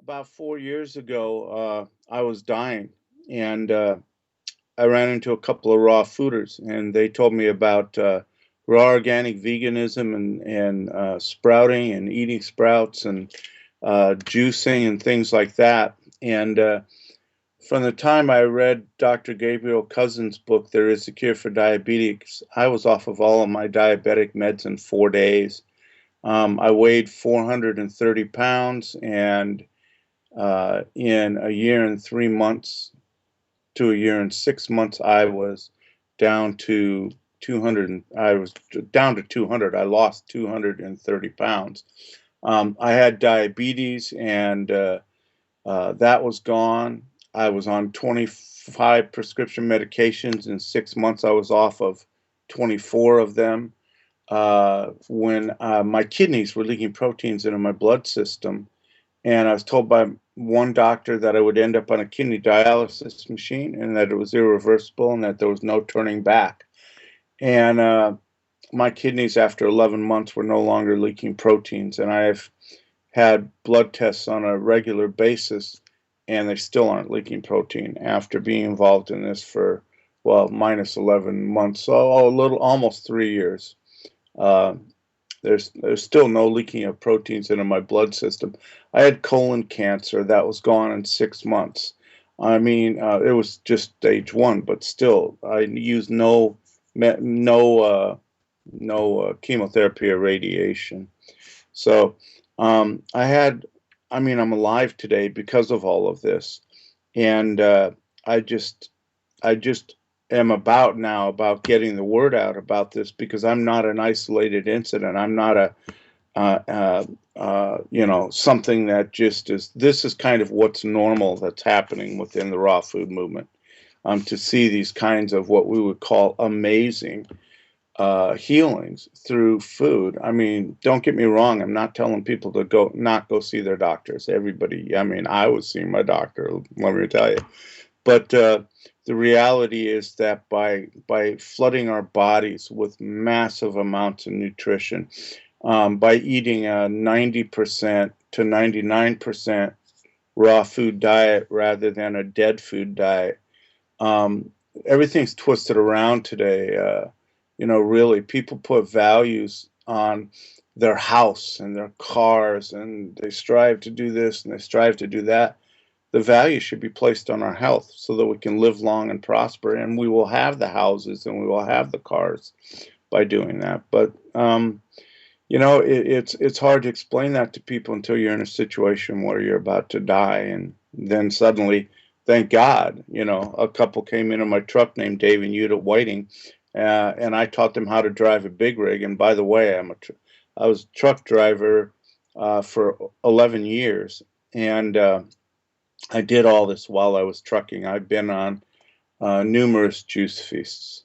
About 4 years ago, I was dying, and I ran into a couple of raw fooders, and they told me about raw organic veganism and sprouting and eating sprouts and juicing and things like that. And from the time I read Dr. Gabriel Cousens' book, There is a Cure for Diabetes, I was off of all of my diabetic meds in 4 days. I weighed 430 pounds, and in a year and 3 months to a year and 6 months, I was down to 200. I was down to 200. I lost 230 pounds. I had diabetes, and that was gone. I was on 25 prescription medications. In 6 months, I was off of 24 of them. When my kidneys were leaking proteins into my blood system, and I was told by one doctor that I would end up on a kidney dialysis machine and that it was irreversible and that there was no turning back. And my kidneys, after 11 months, were no longer leaking proteins. And I've had blood tests on a regular basis, and they still aren't leaking protein after being involved in this for, well, minus 11 months, so a little, almost 3 years. Uh, there's still no leaking of proteins into my blood system. I had colon cancer that was gone in 6 months. I mean, it was just stage one, but still, I used no chemotherapy or radiation. So I had, I mean, I'm alive today because of all of this, and I just I just am about getting the word out about this because I'm not an isolated incident. I'm not a something that just is. This is kind of what's normal that's happening within the raw food movement. To see these kinds of what we would call amazing healings through food. I mean, don't get me wrong. I'm not telling people to not go see their doctors. Everybody. I mean, I was seeing my doctor. Let me tell you. But the reality is that by flooding our bodies with massive amounts of nutrition, by eating a 90% to 99% raw food diet rather than a dead food diet, um, everything's twisted around today. Really, people put values on their house and their cars, and they strive to do this and they strive to do that. The value should be placed on our health so that we can live long and prosper, and we will have the houses and we will have the cars by doing that. But it's hard to explain that to people until you're in a situation where you're about to die, and then suddenly, thank God, a couple came into my truck named Dave and Yuta Whiting, and I taught them how to drive a big rig. And by the way, I was a truck driver for 11 years, and I did all this while I was trucking. I've been on numerous juice feasts.